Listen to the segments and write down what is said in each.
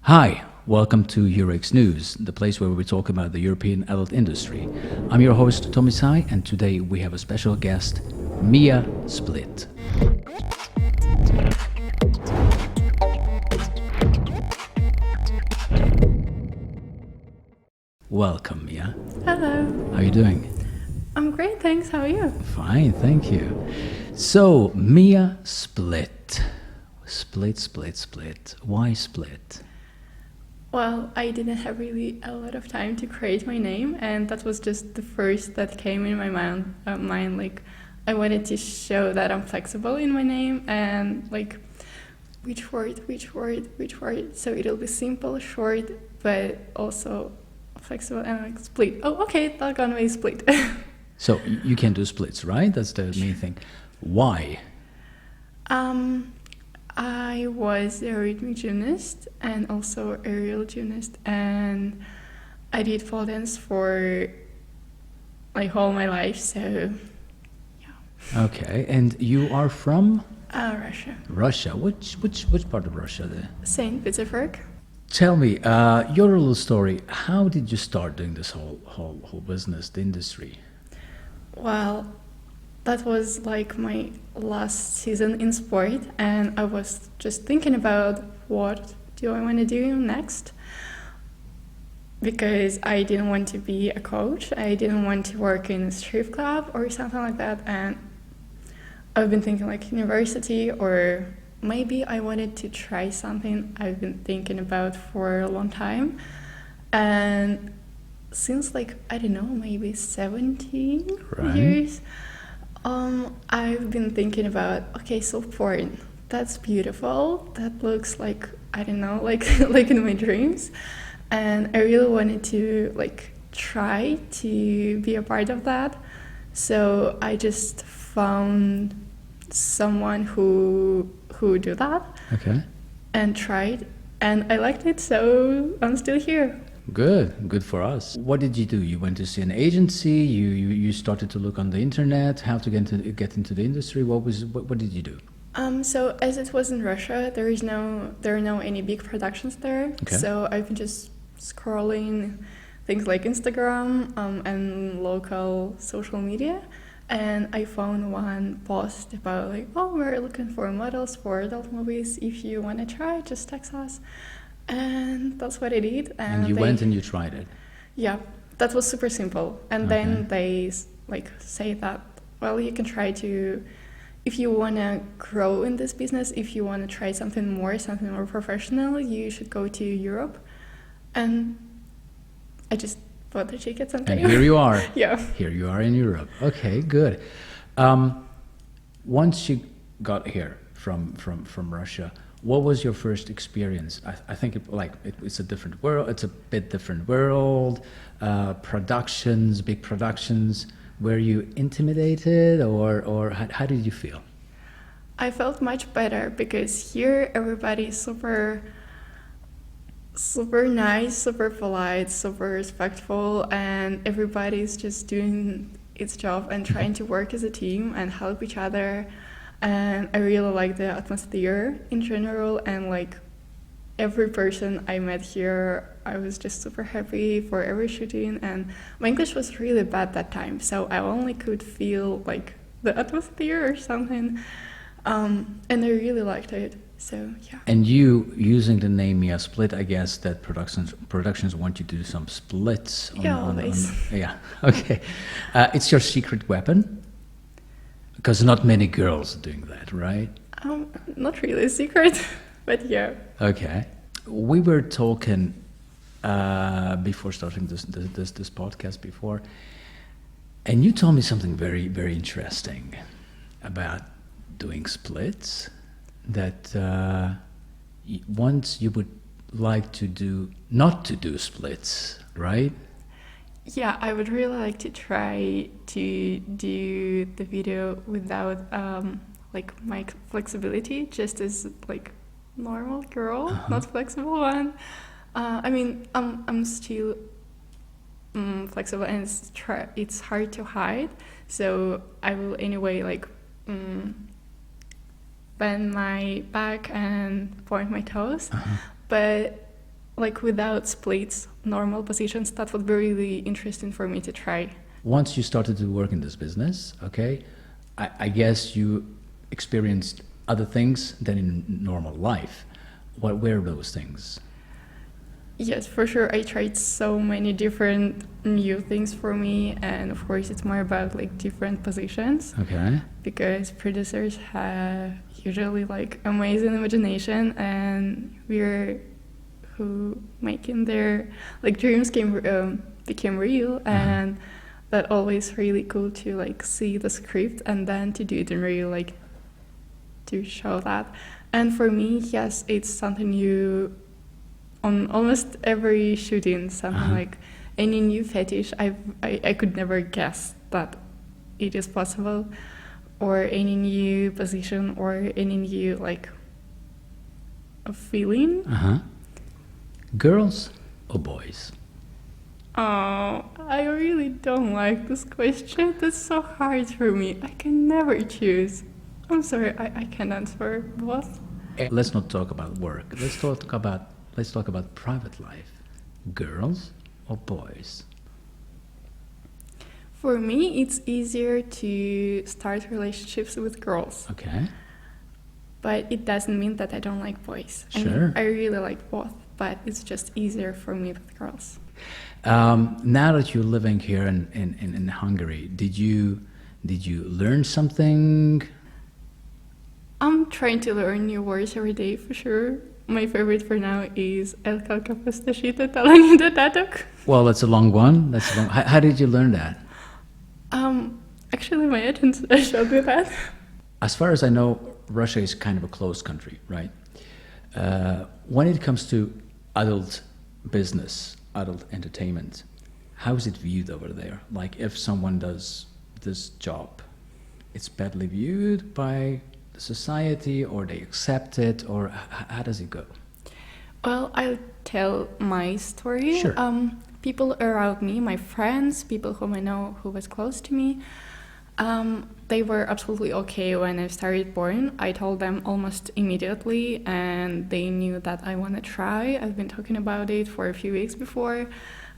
Hi, welcome to Eurex News, the place where we talk about the European adult industry. I'm your host, Tommy Sai, and today we have a special guest, Mia Split. Welcome, Mia. Hello. How are you doing? I'm great, thanks. How are you? Fine, thank you. So, Mia Split. Split. Why split? Well, I didn't have really a lot of time to create my name, and that was just the first that came in my mind. Like, I wanted to show that I'm flexible in my name, and like, which word. So it'll be simple, short, but also flexible, and like split. Oh, okay, that gonna be split. So, you can do splits, right? That's the main thing. Why? I was a rhythmic gymnast and also aerial gymnast, and I did pole dance for like all my life. So, yeah. Okay, and you are from? Russia, Russia. Which part of Russia there? Saint Petersburg. Tell me, your little story. How did you start doing this whole business, the industry? Well, that was like my last season in sport, and I was just thinking about what do I want to do next, because I didn't want to be a coach. I didn't want to work in a strip club or something like that, and I've been thinking like university, or maybe I wanted to try something I've been thinking about for a long time. And since like, I don't know, maybe 17 Right. years, I've been thinking about, okay, so porn, that's beautiful. That looks like, I don't know, like like in my dreams. And I really wanted to like try to be a part of that. So I just found someone who do that Okay. and tried, and I liked it, so I'm still here. Good for us. What did you do? You went to see an agency. You started to look on the internet how to get into the industry. What did you do? So as it was in Russia, there are no any big productions there. Okay. So I've been just scrolling things like Instagram and local social media, and I found one post about like, oh, we're looking for models for adult movies. If you want to try, just text us. And that's what I did. And you went and you tried it. Yeah, that was super simple. And Okay. then they like say that, well, you can try to, if you want to grow in this business, if you want to try something more professional, you should go to Europe. And I just bought the tickets and Here you are. Yeah. Here you are in Europe. Okay, good. Once you got here from Russia, what was your first experience? I think it's a different world. It's a bit different world. Big productions. Were you intimidated, or how did you feel? I felt much better because here everybody's super nice, super polite, super respectful, and everybody's just doing its job and trying to work as a team and help each other. And I really like the atmosphere in general, and like every person I met here, I was just super happy for every shooting. And my English was really bad that time, so I only could feel like the atmosphere or something, and I really liked it. So yeah. And you using the name Mia Split, I guess that productions want you to do some splits. Always. Yeah. Okay. It's your secret weapon. Because not many girls are doing that, right? Not really a secret, but yeah. Okay. We were talking before starting this podcast before, and you told me something very, very interesting about doing splits, that once you would like to not to do splits, right? Yeah, I would really like to try to do the video without like my flexibility, just as like normal girl, not flexible one. I mean, I'm still flexible, and it's hard to hide. So I will anyway like bend my back and point my toes. But like without splits, normal positions. That would be really interesting for me to try. Once you started to work in this business, okay, I guess you experienced other things than in normal life. What were those things? Yes, for sure. I tried so many different new things for me, and of course, it's more about like different positions. Okay. Because producers have usually like amazing imagination, and we're who making their like dreams became real, and that always really cool to like see the script and then to do it in real, like to show that. And for me, yes, it's something new on almost every shooting, something like any new fetish. I could never guess that it is possible, or any new position, or any new like a feeling. Girls or boys? Oh, I really don't like this question. That's so hard for me. I can never choose. I'm sorry, I can't answer both. Let's not talk about work. Let's talk about private life. Girls or boys? For me, it's easier to start relationships with girls. Okay. But it doesn't mean that I don't like boys. Sure. I really like both, but it's just easier for me with girls. Now that you're living here in Hungary, did you learn something? I'm trying to learn new words every day for sure. My favorite for now is El Calcapastashita Talanidatatok. Well, that's a long one. How did you learn that? Actually, my agent showed me that. As far as I know, Russia is kind of a closed country, right? When it comes to adult business, adult entertainment, how is it viewed over there? Like if someone does this job, it's badly viewed by the society, or they accept it, or how does it go? Well, I'll tell my story. Sure. People around me, my friends, people whom I know who was close to me, they were absolutely okay when I started porn. I told them almost immediately, and they knew that I want to try. I've been talking about it for a few weeks before.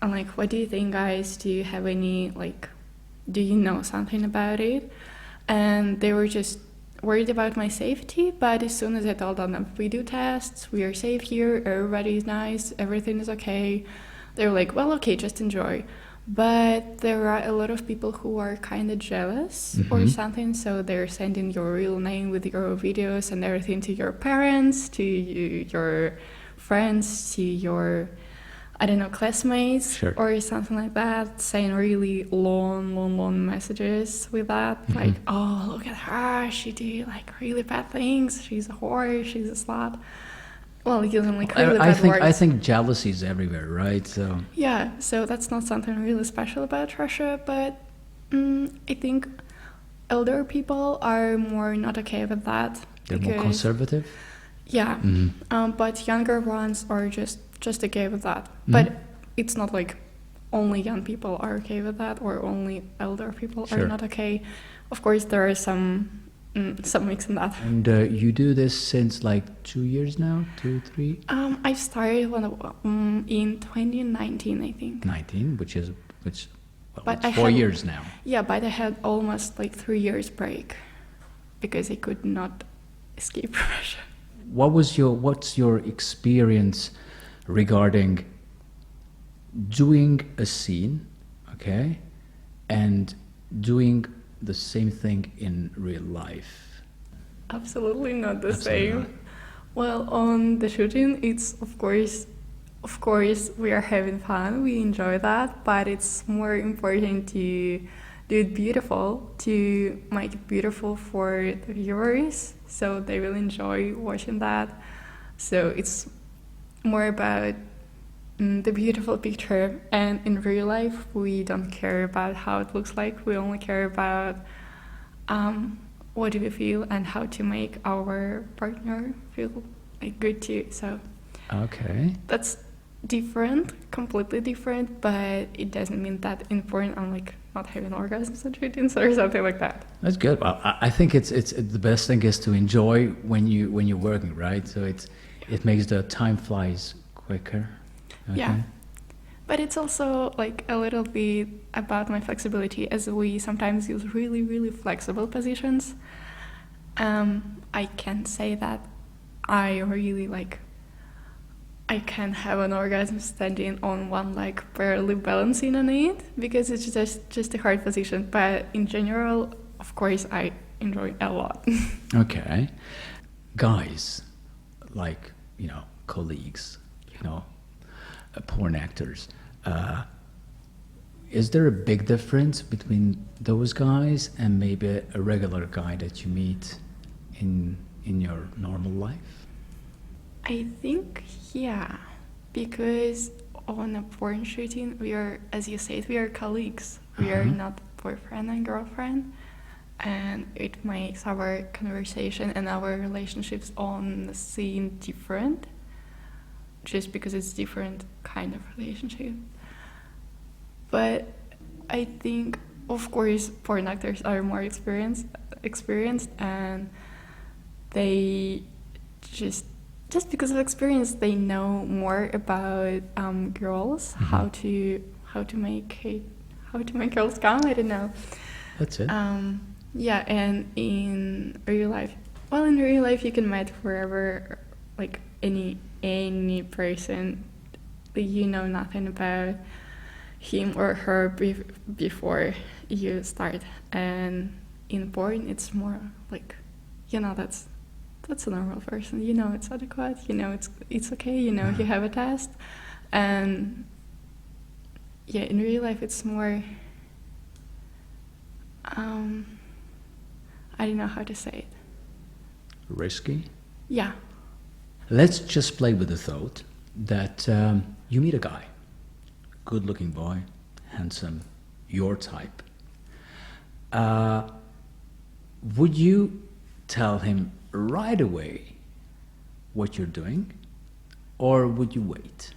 I'm like, what do you think, guys? Do you have any, like, do you know something about it? And they were just worried about my safety, but as soon as I told them we do tests, we are safe here, everybody is nice, everything is okay, they were like, well, okay, just enjoy. But there are a lot of people who are kind of jealous or something, so they're sending your real name with your videos and everything to your parents, to your friends, to your, I don't know, classmates, Sure. or something like that, saying really long messages with that, like, oh, look at her, she did like really bad things, she's a whore, she's a slut. Well, using like really bad words. I think jealousy is everywhere, right? So yeah, so that's not something really special about Russia, but I think elder people are more not okay with that. they're more conservative. Yeah, but younger ones are just okay with that. But it's not like only young people are okay with that, or only elder people Sure. are not okay. Of course, there are some mix in that. And you do this since like 2 years now, 2, 3? I started in 2019, I think. 19, which well, But it's I 4 had- years now. Yeah, but I had almost like 3 years break because I could not escape Russia. What's your experience regarding doing a scene, okay, and doing the same thing in real life? Absolutely not the Absolutely same. not. Well, on the shooting, it's of course, we are having fun. We enjoy that, but it's more important to do it beautiful, to make it beautiful for the viewers, so they will enjoy watching that. So it's more about the beautiful picture, and in real life, we don't care about how it looks like. We only care about what do we feel and how to make our partner feel like good too. So Okay. that's different, completely different, but it doesn't mean that in porn I'm like not having orgasms and shootings or something like that. That's good. Well, I think it's the best thing is to enjoy when you're working, right? So it makes the time flies quicker. Yeah. But it's also like a little bit about my flexibility, as we sometimes use really, really flexible positions. I can say that I really like, I can have an orgasm standing on one leg, barely balancing on it, because it's just a hard position. But in general, of course, I enjoy a lot. Okay. Guys, like, colleagues, porn actors, is there a big difference between those guys and maybe a regular guy that you meet in your normal life? I think, yeah, because on a porn shooting, we are, as you said, we are colleagues. We are not boyfriend and girlfriend. And it makes our conversation and our relationships on the scene different, just because it's different kind of relationship. But I think, of course, porn actors are more experienced, and they just because of experience, they know more about girls, how to make girls come. I don't know. That's it. Yeah, and in real life you can meet wherever, like any person, you know nothing about him or her before you start. And in porn, it's more like, that's a normal person. It's adequate. It's okay. You have a test, and yeah, in real life it's more. I don't know how to say it. Risky? Yeah. Let's just play with the thought that you meet a guy, good-looking boy, handsome, your type. Would you tell him right away what you're doing, or would you wait?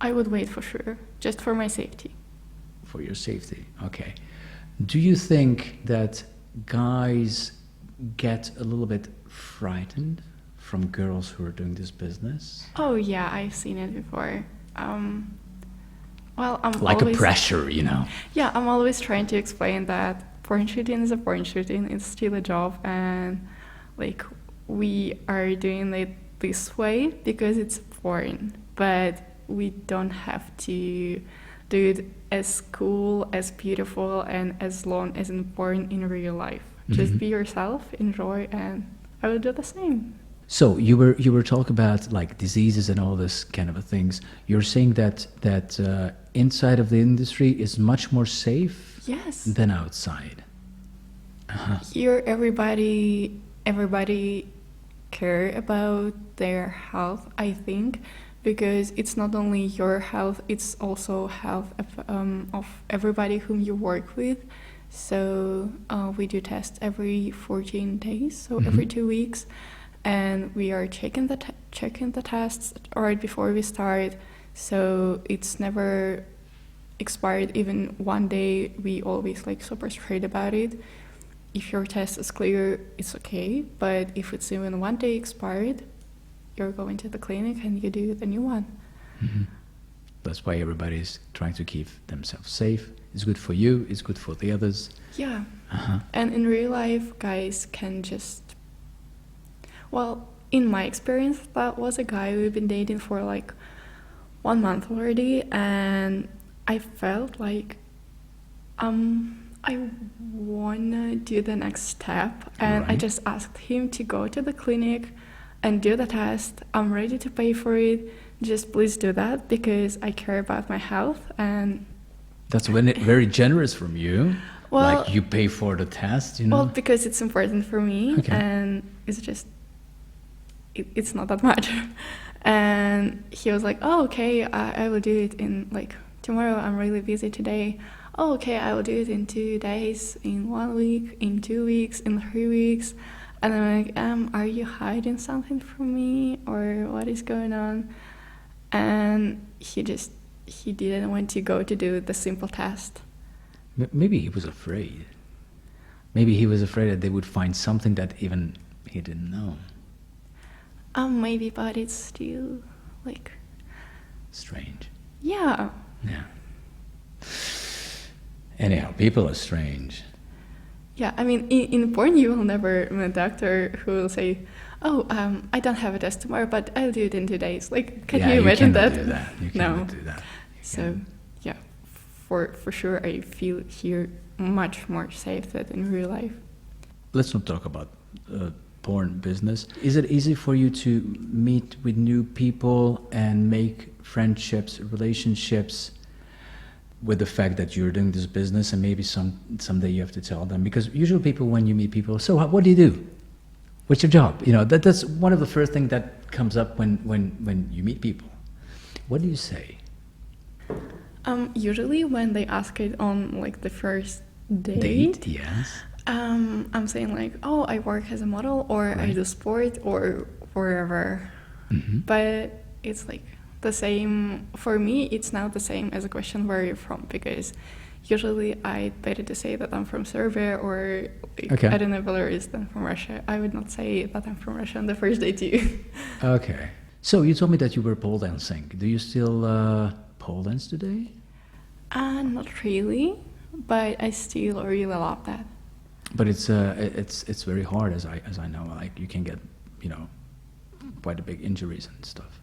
I would wait for sure, just for my safety. For your safety, okay. Do you think that guys get a little bit frightened from girls who are doing this business? Oh yeah, I've seen it before. Well, I'm like always, a pressure, Yeah, I'm always trying to explain that porn shooting is a porn shooting. It's still a job, and like we are doing it this way because it's porn, but we don't have to do it as cool, as beautiful, and as long as in porn in real life. Just be yourself, enjoy, and I will do the same. So you were talking about like diseases and all this kind of things. You're saying that inside of the industry is much more safe, yes, than outside. Here, everybody care about their health, I think, because it's not only your health, it's also health of everybody whom you work with. So we do tests every 14 days, so every 2 weeks, and we are checking the tests right before we start. So it's never expired even one day. We always like super straight about it. If your test is clear, it's okay, but if it's even one day expired, you're going to the clinic and you do the new one. That's why everybody's trying to keep themselves safe. It's good for you, it's good for the others. Yeah. And in real life, guys can just, well, in my experience, that was a guy we've been dating for like 1 month already, and I felt like I wanna do the next step, and I just asked him to go to the clinic and do the test. I'm ready to pay for it. Just please do that because I care about my health. And that's very generous from you. Well, like you pay for the test, Well, because it's important for me, and it's just it's not that much. And he was like, "Oh, okay, I will do it in like tomorrow. I'm really busy today. Oh, okay, I will do it in 2 days, in 1 week, in 2 weeks, in 3 weeks." And I'm like, are you hiding something from me, or what is going on? And he didn't want to go to do the simple test. Maybe he was afraid. Maybe he was afraid that they would find something that even he didn't know. Maybe, but it's still like. strange. Yeah. Yeah. Anyhow, people are strange. Yeah, I mean, in porn, you will never meet a doctor who will say, "Oh, I don't have a test tomorrow, but I'll do it in 2 days." Like, can Yeah, you imagine cannot that? do that. You No. cannot do that. You So, can't. yeah, for sure, I feel here much more safe than in real life. Let's not talk about porn business. Is it easy for you to meet with new people and make friendships, relationships, with the fact that you're doing this business, and maybe someday you have to tell them? Because usually people, when you meet people, so what do you do? What's your job? You know, that's one of the first things that comes up when you meet people. What do you say? Usually when they ask it on like the first date, Yes. I'm saying like, "Oh, I work as a model, or I Right. do sport, or wherever." Mm-hmm. But it's like the same for me. It's now the same as a question where you're from, because usually I better to say that I'm from Serbia, or like, Okay. I don't know, Belarus, than from Russia. I would not say that I'm from Russia on the first date too. Okay. So you told me that you were pole dancing. Do you still pole dance today? Not really, but I still really love that. But it's very hard, as I know. Like, you can get, you know, quite a big injuries and stuff.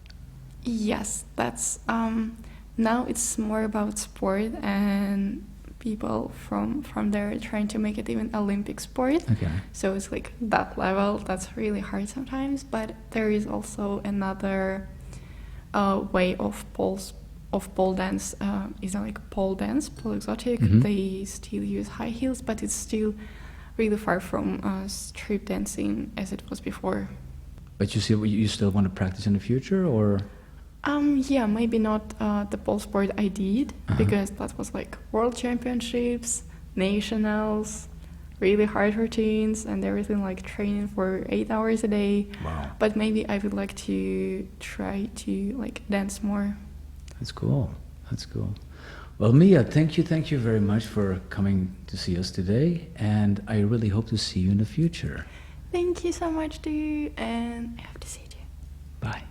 Yes, that's now it's more about sport, and people from there trying to make it even Olympic sport. Okay. So it's like that level. That's really hard sometimes. But there is also another way of pole dance. Is like pole dance, pole exotic. Mhm. They still use high heels, but it's still really far from strip dancing as it was before. But you still want to practice in the future, or? Yeah, maybe not the pole sport I did, because that was like world championships, nationals, really hard routines and everything, like training for 8 hours a day. Wow. But maybe I would like to try to like dance more. That's cool. That's cool. Well, Mia, thank you very much for coming to see us today, and I really hope to see you in the future. Thank you so much, dude, and I hope to see you. Bye.